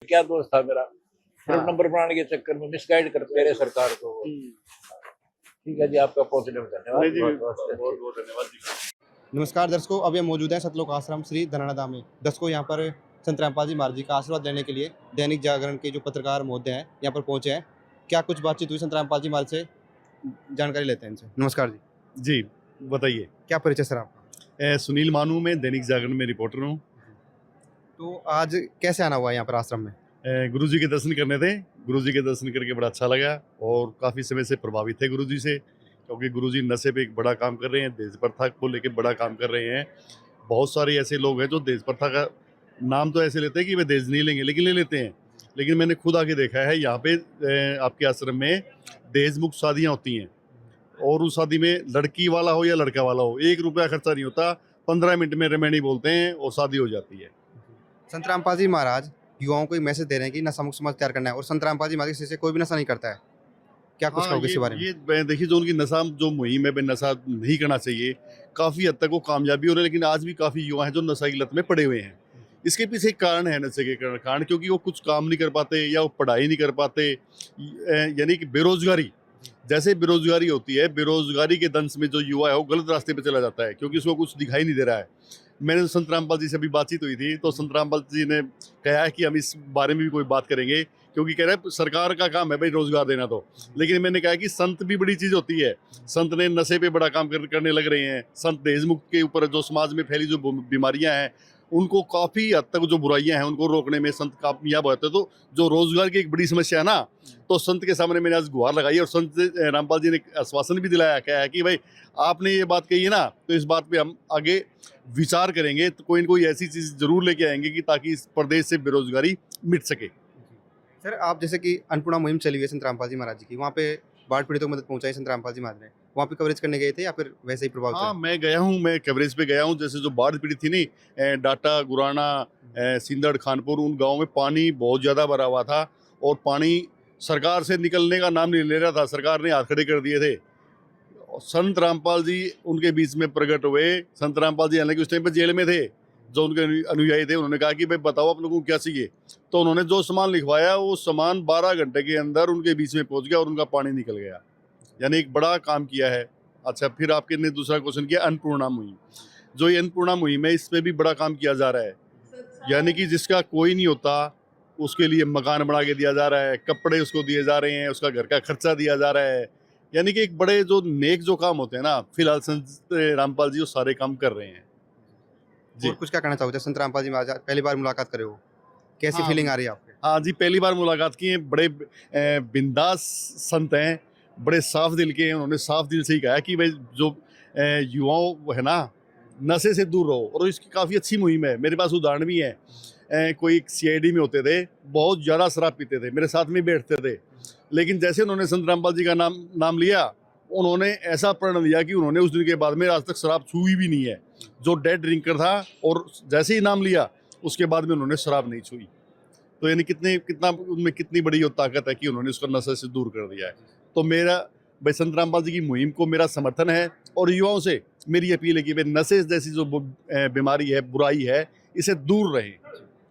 क्या दोष था मेरा? सिर्फ नंबर बनाने के चक्कर में मिसगाइड करते रहे सरकार को। ठीक है जी, आपका पॉजिटिव धन्यवाद, बहुत बहुत धन्यवाद जी। नमस्कार दर्शकों, अभी हम मौजूद हैं सतलोक आश्रम श्री धनाना में। दर्शकों, यहाँ पर संत रामपाल जी महाराज जी का आशीर्वाद लेने के लिए दैनिक जागरण के जो पत्रकार महोदय हैं यहाँ पर पहुंचे हैं। क्या कुछ बातचीत हुई संत रामपाल जी महाराज से, जानकारी लेते हैं इनसे। नमस्कार जी। जी बताइए। क्या परिचय सर आपका? सुनील मानू, मैं दैनिक जागरण में रिपोर्टर हूँ। तो आज कैसे आना हुआ यहाँ पर आश्रम में? गुरुजी के दर्शन करने थे। गुरुजी के दर्शन करके बड़ा अच्छा लगा और काफ़ी समय से प्रभावित थे गुरुजी से, क्योंकि गुरुजी नशे पे एक बड़ा काम कर रहे हैं, देश प्रथा को लेकर बड़ा काम कर रहे हैं। बहुत सारे ऐसे लोग हैं जो देश प्रथा का नाम तो ऐसे लेते हैं कि वे देश नहीं लेंगे, लेकिन ले लेते हैं। लेकिन मैंने खुद आके देखा है यहाँ पे आपके आश्रम में दहेज मुक्त शादियाँ होती हैं, और उस शादी में लड़की वाला हो या लड़का वाला हो, 1 रुपया खर्चा नहीं होता। 15 मिनट में रेमेडी बोलते हैं और शादी हो जाती है। संत रामपाल जी महाराज युवाओं को एक मैसेज दे रहे हैं कि नशा मुक्त समाज तैयार करना है, और संत रामपाल जी महाराज से कोई भी नशा नहीं करता है। क्या कुछ कहोगे इसके बारे में? ये देखिए, जो उनकी नशा जो मुहिम है, नशा नहीं करना चाहिए, काफ़ी हद तक वो कामयाबी हो रहे हैं। लेकिन आज भी काफ़ी युवा हैं जो नशा की लत में पड़े हुए हैं। इसके पीछे एक कारण है, नशे के कारण, क्योंकि वो कुछ काम नहीं कर पाते या वो पढ़ाई नहीं कर पाते, यानी कि बेरोजगारी। जैसे बेरोजगारी होती है, बेरोजगारी के दंश में जो युवा है वो गलत रास्ते पे चला जाता है, क्योंकि उसको कुछ दिखाई नहीं दे रहा है। मैंने संत रामपाल जी से अभी बातचीत हुई थी, तो संत रामपाल जी ने कहा है कि हम इस बारे में भी कोई बात करेंगे, क्योंकि कह रहे हैं सरकार का काम है भाई रोजगार देना। तो लेकिन मैंने कहा कि संत भी बड़ी चीज़ होती है। संत ने नशे पे बड़ा काम करने लग रहे हैं। संत दहेज मुक्त के ऊपर जो समाज में फैली जो बीमारियां हैं, उनको काफ़ी हद तक जो बुराइयां हैं उनको रोकने में संत कामयाब होते हैं। तो जो रोजगार की एक बड़ी समस्या है ना, तो संत के सामने मैंने आज गुहार लगाई, और संत रामपाल जी ने आश्वासन भी दिलाया, क्या है कि भाई आपने ये बात कही है ना, तो इस बात पे हम आगे विचार करेंगे, तो कोई न कोई ऐसी चीज़ जरूर लेके आएंगे कि ताकि इस प्रदेश से बेरोजगारी मिट सके। सर, आप जैसे कि अन्नपूर्णा मुहिम चली हुई है संत रामपाल जी महाराज जी की, वहाँ पे बाढ़ पीड़ितों को मदद पहुंचाई संत रामपाल जी महाराज ने, वहाँ पे कवरेज करने गए थे या फिर वैसे ही प्रभाव? हाँ, मैं गया हूँ, मैं कवरेज पे गया हूँ। जैसे जो बाढ़ पीड़ित थी नहीं, डाटा, गुराना, सिंदड़, खानपुर, उन गाँव में पानी बहुत ज़्यादा भरा हुआ था, और पानी सरकार से निकलने का नाम नहीं ले रहा था। सरकार ने हाथ खड़े कर दिए थे। संत रामपाल जी उनके बीच में प्रकट हुए। संत रामपाल जी हालांकि उस टाइम पे जेल में थे। जो उनके अनुयायी थे, उन्होंने कहा कि भाई बताओ आप लोगों को क्या चाहिए। तो उन्होंने जो सामान लिखवाया, वो सामान 12 घंटे के अंदर उनके बीच में पहुंच गया और उनका पानी निकल गया। यानी एक बड़ा काम किया है। अच्छा, फिर आपके ने दूसरा क्वेश्चन किया अन्नपूर्णा मुहिम। जो ये अन्नपूर्णा मुहिम है, इस पर भी बड़ा काम किया जा रहा है। यानी कि जिसका कोई नहीं होता उसके लिए मकान बना के दिया जा रहा है, कपड़े उसको दिए जा रहे हैं, उसका घर का खर्चा दिया जा रहा है। यानी कि एक बड़े जो नेक जो काम होते हैं ना, फिलहाल संत रामपाल जी वो सारे काम कर रहे हैं जी। और कुछ क्या कहना चाहोगे? संत रामपाल जी महाराज पहली बार मुलाकात करे हो, कैसी फीलिंग आ रही है आपके? हाँ जी, पहली बार मुलाकात की है। बड़े बिंदास संत हैं, बड़े साफ दिल के हैं। उन्होंने साफ दिल से ही कहा कि भाई जो युवाओं है ना, नशे से दूर रहो, और इसकी काफ़ी अच्छी मुहिम है। मेरे पास उदाहरण भी है। कोई CID में होते थे, बहुत ज़्यादा शराब पीते थे, मेरे साथ में बैठते थे। लेकिन जैसे उन्होंने संत रामपाल जी का नाम लिया, उन्होंने ऐसा प्रण लिया कि उन्होंने उस दिन के बाद में आज तक शराब छुई भी नहीं है। जो डेड ड्रिंकर था, और जैसे ही नाम लिया उसके बाद में उन्होंने शराब नहीं छुई। तो यानी कितना उनमें कितनी बड़ी वो ताकत है कि उन्होंने उसको नशे से दूर कर दिया है। तो मेरा भाई संत रामपाल जी की मुहिम को मेरा समर्थन है, और युवाओं से मेरी अपील है कि भाई नशे जैसी जो बीमारी है, बुराई है, इसे दूर रहें।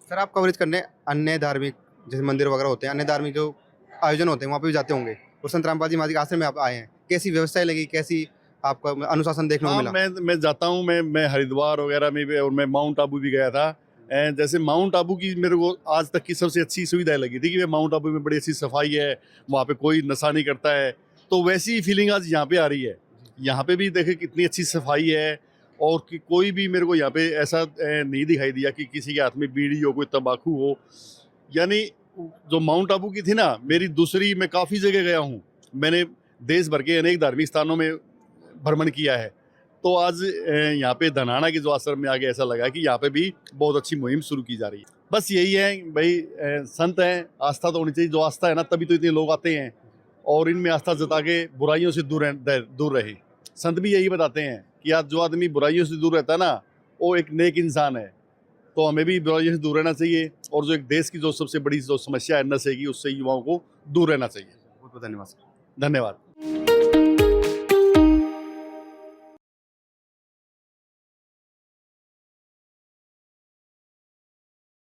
सर, आप कवरेज करने अन्य धार्मिक जैसे मंदिर वगैरह होते हैं, अन्य धार्मिक जो आयोजन होते हैं वहाँ पे भी जाते होंगे, और संत रामपाल जी महाराज के आश्रम में आप आए हैं, कैसी व्यवस्थाएं लगी, कैसी आपका अनुशासन देखने को हाँ, मिला? मैं जाता हूँ, मैं हरिद्वार वगैरह में भी, और मैं माउंट आबू भी गया था। जैसे माउंट आबू की मेरे को आज तक की सबसे अच्छी सुविधा लगी थी कि माउंट आबू में बड़ी अच्छी सफाई है, वहाँ पे कोई नशा नहीं करता है। तो वैसी ही फीलिंग आज यहाँ पे आ रही है। यहाँ पे भी देखे कितनी अच्छी सफाई है, और कि कोई भी मेरे को यहाँ पे ऐसा नहीं दिखाई दिया कि किसी के हाथ में बीड़ी हो, कोई तंबाकू हो। यानी जो माउंट आबू की थी ना, मेरी दूसरी, मैं काफ़ी जगह गया हूँ, मैंने देश भर के अनेक धार्मिक स्थानों में भ्रमण किया है। तो आज यहाँ पे धनाना के जो आश्रम में आगे ऐसा लगा कि यहाँ पे भी बहुत अच्छी मुहिम शुरू की जा रही है। बस यही है भाई, संत हैं, आस्था तो होनी चाहिए। जो आस्था है ना, तभी तो इतने लोग आते हैं, और इनमें आस्था जता के बुराइयों से दूर रहे। संत भी यही बताते हैं कि आज जो आदमी बुराइयों से दूर रहता है ना, वो एक नेक इंसान है। तो हमें भी बुराइयों से दूर रहना चाहिए, और जो एक देश की जो सबसे बड़ी जो समस्या है नशे की, उससे युवाओं को दूर रहना चाहिए। बहुत बहुत धन्यवाद सर। धन्यवाद।